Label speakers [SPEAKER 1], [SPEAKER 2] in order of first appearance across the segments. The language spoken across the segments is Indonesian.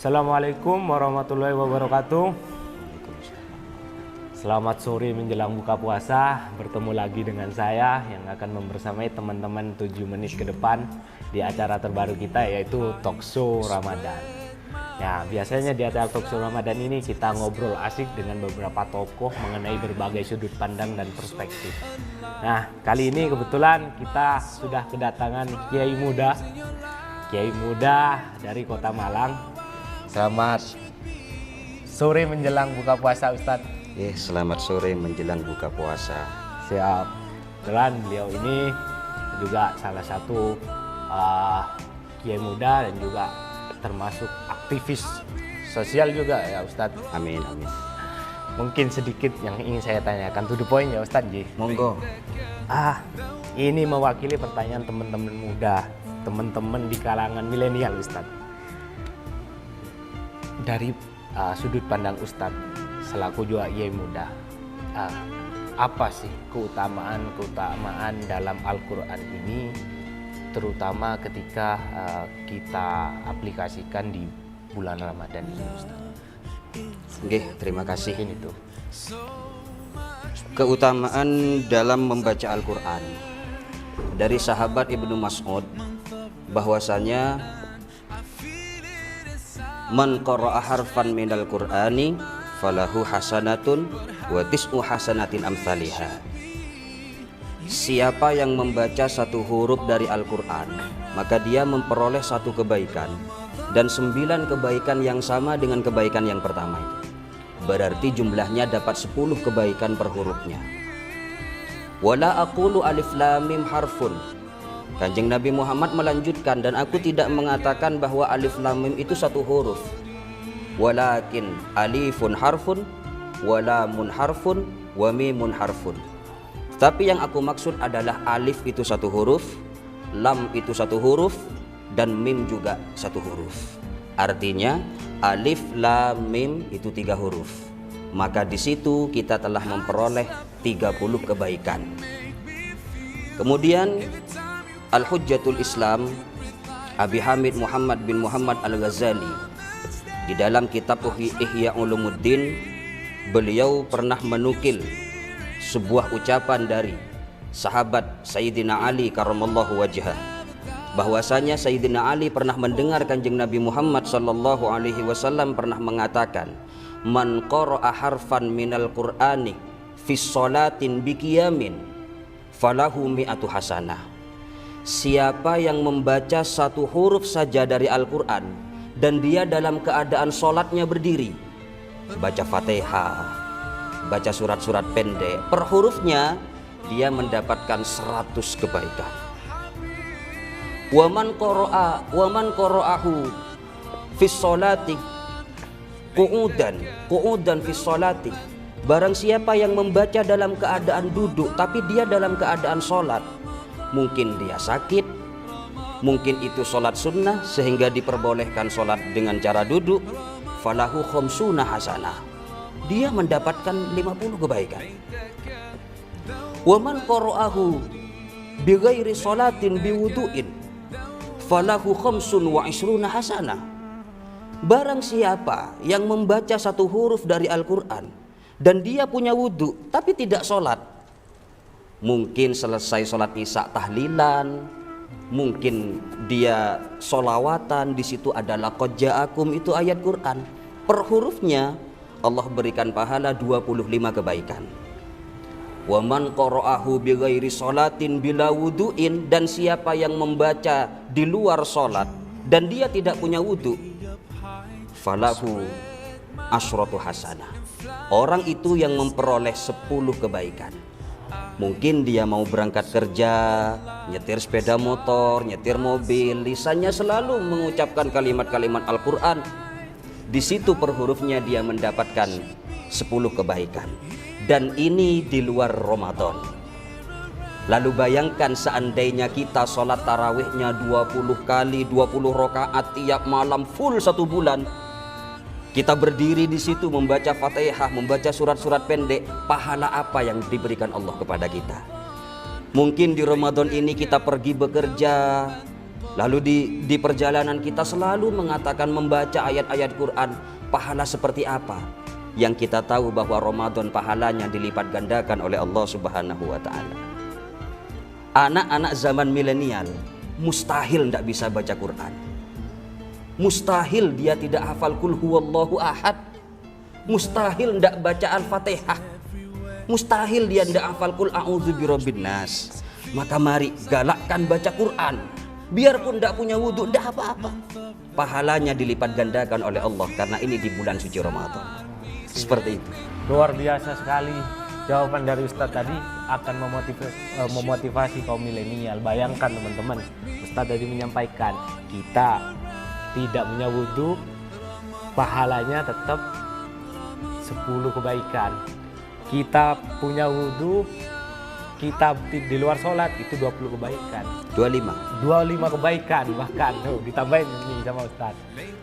[SPEAKER 1] Assalamualaikum warahmatullahi wabarakatuh. Selamat sore menjelang buka puasa. Bertemu lagi dengan saya yang akan membersamai teman-teman 7 menit ke depan di acara terbaru kita, yaitu Talkshow Ramadan. Ya, biasanya di acara Talkshow Ramadan ini kita ngobrol asik dengan beberapa tokoh mengenai berbagai sudut pandang dan perspektif. Nah, kali ini kebetulan kita sudah kedatangan Kiai Muda dari Kota Malang. Selamat sore menjelang buka puasa, Ustadz.
[SPEAKER 2] Selamat sore menjelang buka puasa.
[SPEAKER 1] Siap. Kebetulan beliau ini juga salah satu Kiai muda dan juga termasuk aktivis sosial juga ya, Ustadz.
[SPEAKER 2] Amin, amin.
[SPEAKER 1] Mungkin sedikit yang ingin saya tanyakan, to the point ya, Ustadz.
[SPEAKER 2] Monggo.
[SPEAKER 1] Ini mewakili pertanyaan teman-teman muda, teman-teman di kalangan milenial, Ustadz. Dari sudut pandang Ustadz selaku juga Kiai muda, apa sih keutamaan dalam Al-Quran ini, terutama ketika kita aplikasikan di bulan Ramadan ini, Ustadz?
[SPEAKER 2] Oke, terima kasih.
[SPEAKER 1] Ini tuh
[SPEAKER 2] keutamaan dalam membaca Al-Quran dari sahabat Ibnu Mas'ud, bahwasanya man qara'a harfan minal Qur'ani falahu hasanatun wa tis'u hasanatin amsalihha. Siapa yang membaca satu huruf dari Al-Quran, maka dia memperoleh satu kebaikan dan 9 kebaikan yang sama dengan kebaikan yang pertama itu. Berarti jumlahnya dapat 10 kebaikan per hurufnya. Wala aqulu alif lam mim harfun. Kanjeng Nabi Muhammad melanjutkan, dan aku tidak mengatakan bahwa alif lam mim itu satu huruf. Walakin alifun harfun, walamun harfun, wa mimun harfun. Tapi yang aku maksud adalah alif itu satu huruf, lam itu satu huruf, dan mim juga satu huruf. Artinya alif lam mim itu 3 huruf. Maka di situ kita telah memperoleh 30 kebaikan. Kemudian Al-Hujjatul Islam Abi Hamid Muhammad bin Muhammad Al-Ghazali, di dalam kitab Ihya Ulumuddin, beliau pernah menukil sebuah ucapan dari sahabat Sayyidina Ali karramallahu wajhah, bahwasanya Sayyidina Ali pernah mendengar Kanjeng Nabi Muhammad sallallahu alaihi wasallam pernah mengatakan, man qara'a harfan minal Qur'ani fi sholatin biqiyamin falahu mi'atu hasanah. Siapa yang membaca satu huruf saja dari Al-Quran dan dia dalam keadaan sholatnya berdiri, baca Fatihah, baca surat-surat pendek, per hurufnya dia mendapatkan 100 kebaikan. Waman qara'ahu fis sholati qu'udan fis sholati. Barang siapa yang membaca dalam keadaan duduk tapi dia dalam keadaan sholat, mungkin dia sakit, mungkin itu sholat sunnah sehingga diperbolehkan sholat dengan cara duduk, falahu khamsuna hasanah, dia mendapatkan 50 kebaikan. Waman qara'ahu bighairi sholatin biwudu'in falahu khamsun wa isruna hasanah. Barang siapa yang membaca satu huruf dari Al-Quran dan dia punya wudhu tapi tidak sholat, mungkin selesai sholat isya tahlilan, mungkin dia sholawatan, di situ adalah qad ja'akum, itu ayat Quran, per hurufnya Allah berikan pahala 25 kebaikan. Wa man qara'ahu bighairi sholatin bila wudu'in, dan siapa yang membaca di luar sholat dan dia tidak punya wudu, falahu asyratu hasanah. Orang itu yang memperoleh 10 kebaikan. Mungkin dia mau berangkat kerja, nyetir sepeda motor, nyetir mobil, lisannya selalu mengucapkan kalimat-kalimat Al-Quran. Di situ per hurufnya dia mendapatkan 10 kebaikan. Dan ini di luar Ramadan. Lalu bayangkan seandainya kita sholat tarawihnya 20 kali, 20 rakaat tiap malam full 1 bulan. Kita berdiri di situ membaca Fatihah, membaca surat-surat pendek, pahala apa yang diberikan Allah kepada kita? Mungkin di Ramadan ini kita pergi bekerja, Lalu di perjalanan kita selalu mengatakan membaca ayat-ayat Quran, pahala seperti apa? Yang kita tahu bahwa Ramadan pahalanya dilipat gandakan oleh Allah Subhanahu wa taala. Anak-anak zaman milenial mustahil tidak bisa baca Quran. Mustahil dia tidak hafal kul huwallahu ahad. Mustahil tidak baca Al-Fatihah. Mustahil dia tidak hafal kul a'udzu birabbin nas. Maka mari galakkan baca Quran. Biarpun tidak punya wudhu, tidak apa-apa. Pahalanya dilipat gandakan oleh Allah karena ini di bulan suci Ramadan. Seperti itu.
[SPEAKER 1] Luar biasa sekali jawaban dari Ustadz tadi, akan memotivasi kaum milenial. Bayangkan teman-teman, Ustadz tadi menyampaikan kita tidak punya wudhu, pahalanya tetap 10 kebaikan. Kita punya wudhu, kita di luar sholat itu 20 kebaikan. 25 kebaikan bahkan. Ditambahin ini sama Ustaz.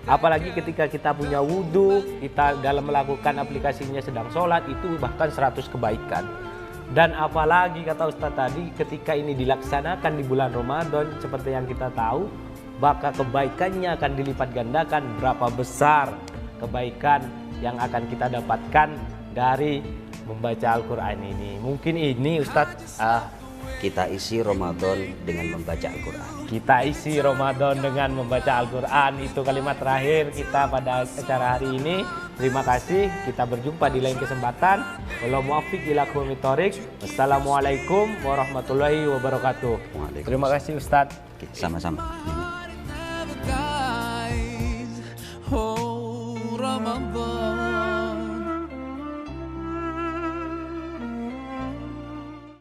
[SPEAKER 1] Apalagi ketika kita punya wudhu, kita dalam melakukan aplikasinya sedang sholat itu bahkan 100 kebaikan. Dan apalagi kata Ustaz tadi, ketika ini dilaksanakan di bulan Ramadan seperti yang kita tahu, maka kebaikannya akan dilipat gandakan. Berapa besar kebaikan yang akan kita dapatkan dari membaca Al-Quran ini. Mungkin ini Ustadz
[SPEAKER 2] kita isi Ramadan dengan membaca Al-Quran.
[SPEAKER 1] Kita isi Ramadan dengan membaca Al-Quran. Itu kalimat terakhir kita pada acara hari ini. Terima kasih. Kita berjumpa di lain kesempatan. Wallahu muwaffiq ila aqwamit thoriq. Wassalamualaikum warahmatullahi wabarakatuh. Terima kasih Ustadz.
[SPEAKER 2] Sama-sama.